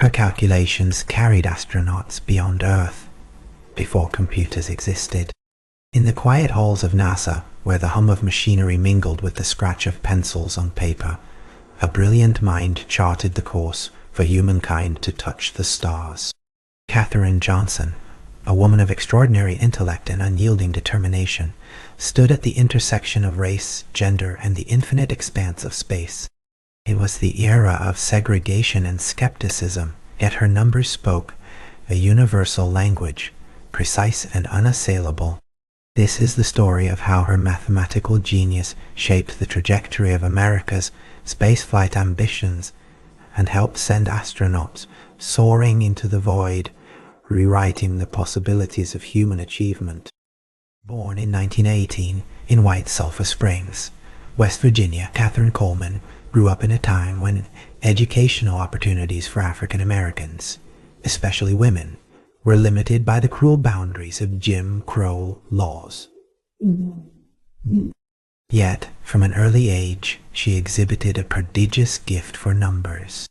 Her calculations carried astronauts beyond Earth, before computers existed. In the quiet halls of NASA, where the hum of machinery mingled with the scratch of pencils on paper, a brilliant mind charted the course for humankind to touch the stars. Katherine Johnson, a woman of extraordinary intellect and unyielding determination, stood at the intersection of race, gender, and the infinite expanse of space. It was the era of segregation and skepticism, yet her numbers spoke a universal language, precise and unassailable. This is the story of how her mathematical genius shaped the trajectory of America's spaceflight ambitions and helped send astronauts soaring into the void, rewriting the possibilities of human achievement. Born in 1918 in White Sulphur Springs, West Virginia, Catherine Coleman grew up in a time when educational opportunities for African Americans, especially women, were limited by the cruel boundaries of Jim Crow laws. Yet, from an early age, she exhibited a prodigious gift for numbers.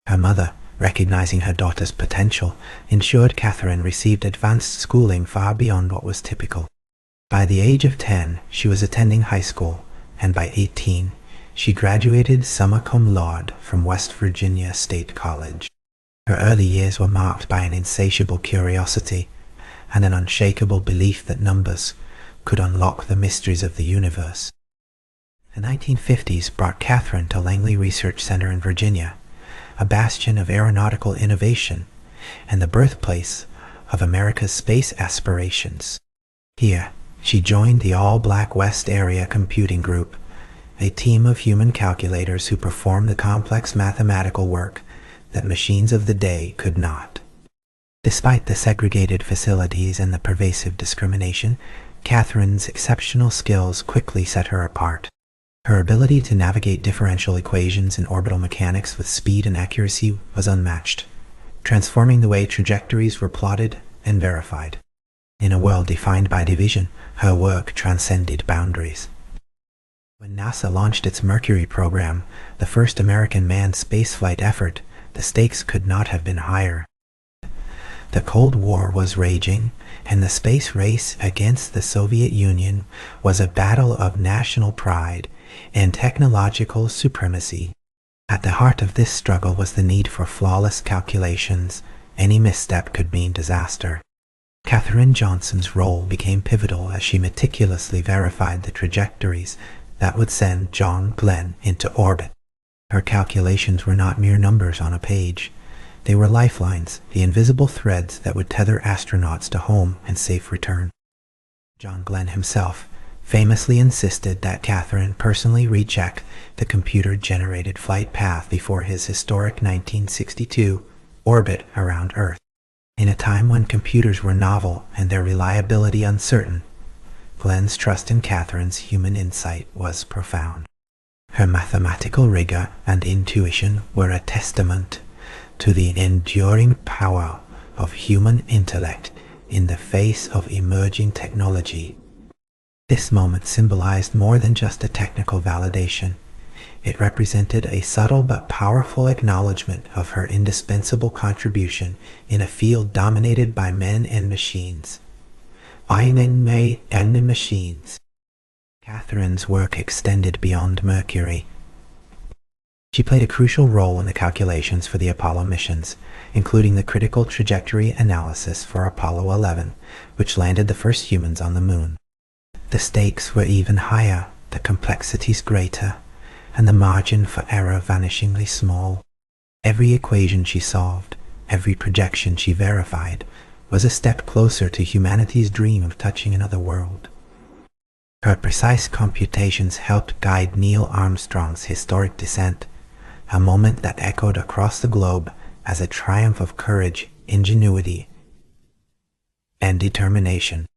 Her mother, recognizing her daughter's potential, ensured Catherine received advanced schooling far beyond what was typical. By the age of 10, she was attending high school, and by 18, she graduated summa cum laude from West Virginia State College. Her early years were marked by an insatiable curiosity and an unshakable belief that numbers could unlock the mysteries of the universe. The 1950s brought Catherine to Langley Research Center in Virginia, a bastion of aeronautical innovation and the birthplace of America's space aspirations. Here, she joined the all-black West Area Computing Group, a team of human calculators who performed the complex mathematical work that machines of the day could not. Despite the segregated facilities and the pervasive discrimination, Catherine's exceptional skills quickly set her apart. Her ability to navigate differential equations in orbital mechanics with speed and accuracy was unmatched, transforming the way trajectories were plotted and verified. In a world defined by division, her work transcended boundaries. When NASA launched its Mercury program, the first American manned spaceflight effort, the stakes could not have been higher. The Cold War was raging, and the space race against the Soviet Union was a battle of national pride and technological supremacy. At the heart of this struggle was the need for flawless calculations. Any misstep could mean disaster. Katherine Johnson's role became pivotal as she meticulously verified the trajectories that would send John Glenn into orbit. Her calculations were not mere numbers on a page. They were lifelines, the invisible threads that would tether astronauts to home and safe return. John Glenn himself famously insisted that Catherine personally recheck the computer-generated flight path before his historic 1962 orbit around Earth. In a time when computers were novel and their reliability uncertain, Glenn's trust in Catherine's human insight was profound. Her mathematical rigor and intuition were a testament to the enduring power of human intellect in the face of emerging technology. This moment symbolized more than just a technical validation. It represented a subtle but powerful acknowledgement of her indispensable contribution in a field dominated by men and machines. Men and machines. Catherine's work extended beyond Mercury. She played a crucial role in the calculations for the Apollo missions, including the critical trajectory analysis for Apollo 11, which landed the first humans on the moon. The stakes were even higher, the complexities greater, and the margin for error vanishingly small. Every equation she solved, every projection she verified, was a step closer to humanity's dream of touching another world. Her precise computations helped guide Neil Armstrong's historic descent, a moment that echoed across the globe as a triumph of courage, ingenuity, and determination.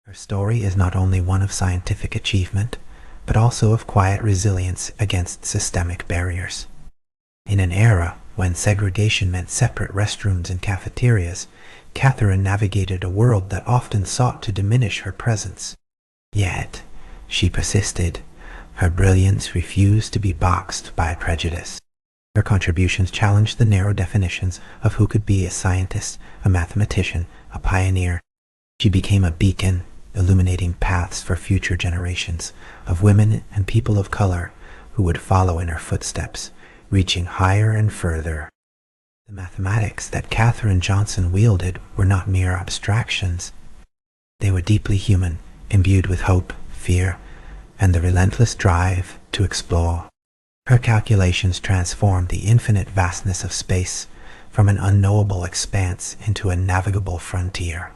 Her story is not only one of scientific achievement, but also of quiet resilience against systemic barriers. In an era when segregation meant separate restrooms and cafeterias, Catherine navigated a world that often sought to diminish her presence. Yet, she persisted. Her brilliance refused to be boxed by prejudice. Her contributions challenged the narrow definitions of who could be a scientist, a mathematician, a pioneer. She became a beacon, illuminating paths for future generations of women and people of color who would follow in her footsteps, reaching higher and further. The mathematics that Katherine Johnson wielded were not mere abstractions. They were deeply human, imbued with hope, fear, and the relentless drive to explore. Her calculations transformed the infinite vastness of space from an unknowable expanse into a navigable frontier.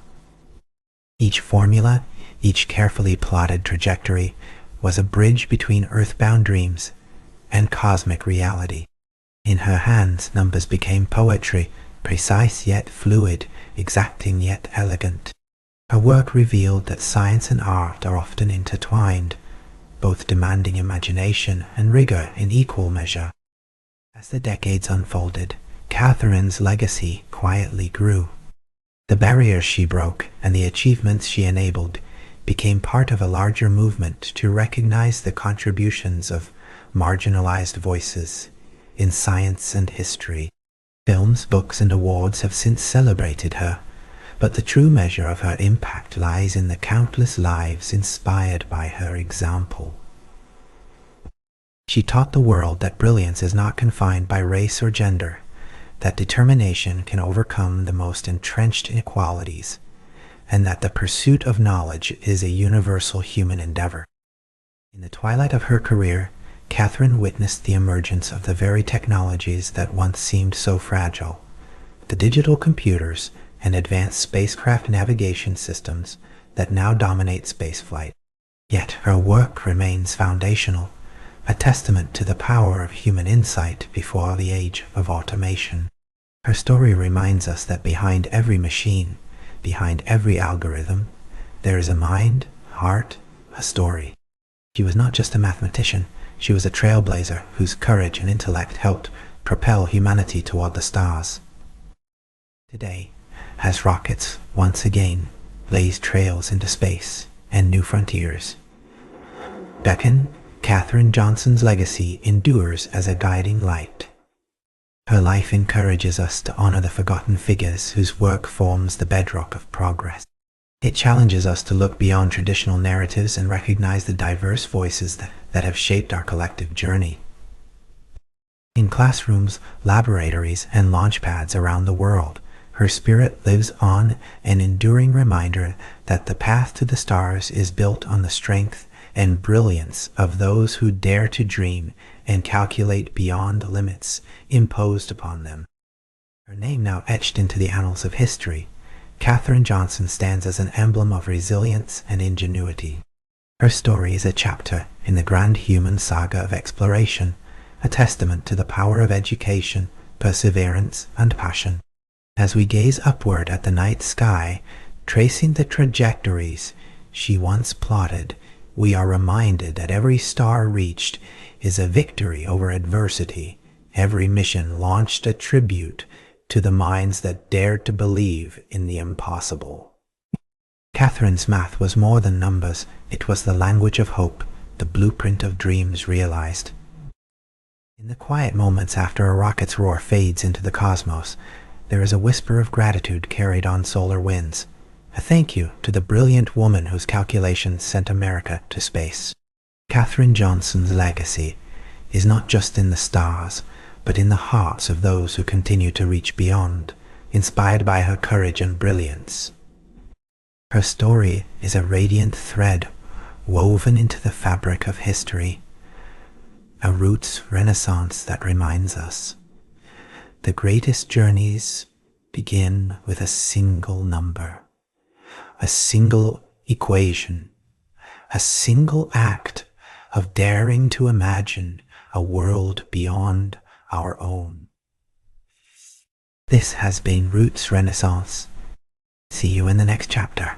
Each formula, each carefully plotted trajectory, was a bridge between earthbound dreams and cosmic reality. In her hands, numbers became poetry, precise yet fluid, exacting yet elegant. Her work revealed that science and art are often intertwined, both demanding imagination and rigor in equal measure. As the decades unfolded, Katherine's legacy quietly grew. The barriers she broke and the achievements she enabled became part of a larger movement to recognize the contributions of marginalized voices in science and history. Films, books, and awards have since celebrated her, but the true measure of her impact lies in the countless lives inspired by her example. She taught the world that brilliance is not confined by race or gender, that determination can overcome the most entrenched inequalities, and that the pursuit of knowledge is a universal human endeavor. In the twilight of her career, Katherine witnessed the emergence of the very technologies that once seemed so fragile. The digital computers and advanced spacecraft navigation systems that now dominate spaceflight. Yet her work remains foundational, a testament to the power of human insight before the age of automation. Her story reminds us that behind every machine, behind every algorithm, there is a mind, heart, a story. She was not just a mathematician, she was a trailblazer whose courage and intellect helped propel humanity toward the stars. Today, as rockets once again blaze trails into space and new frontiers, beckon, Katherine Johnson's legacy endures as a guiding light. Her life encourages us to honor the forgotten figures whose work forms the bedrock of progress. It challenges us to look beyond traditional narratives and recognize the diverse voices that have shaped our collective journey. In classrooms, laboratories, and launchpads around the world, her spirit lives on, an enduring reminder that the path to the stars is built on the strength and brilliance of those who dare to dream and calculate beyond the limits imposed upon them. Her name now etched into the annals of history, Katherine Johnson stands as an emblem of resilience and ingenuity. Her story is a chapter in the grand human saga of exploration, a testament to the power of education, perseverance, and passion. As we gaze upward at the night sky, tracing the trajectories she once plotted, we are reminded that every star reached is a victory over adversity. Every mission launched a tribute to the minds that dared to believe in the impossible. Katherine's math was more than numbers. It was the language of hope, the blueprint of dreams realized. In the quiet moments after a rocket's roar fades into the cosmos, there is a whisper of gratitude carried on solar winds, a thank you to the brilliant woman whose calculations sent America to space. Katherine Johnson's legacy is not just in the stars, but in the hearts of those who continue to reach beyond, inspired by her courage and brilliance. Her story is a radiant thread woven into the fabric of history, a roots renaissance that reminds us the greatest journeys begin with a single number, a single equation, a single act of daring to imagine a world beyond our own. This has been Roots Renaissance. See you in the next chapter.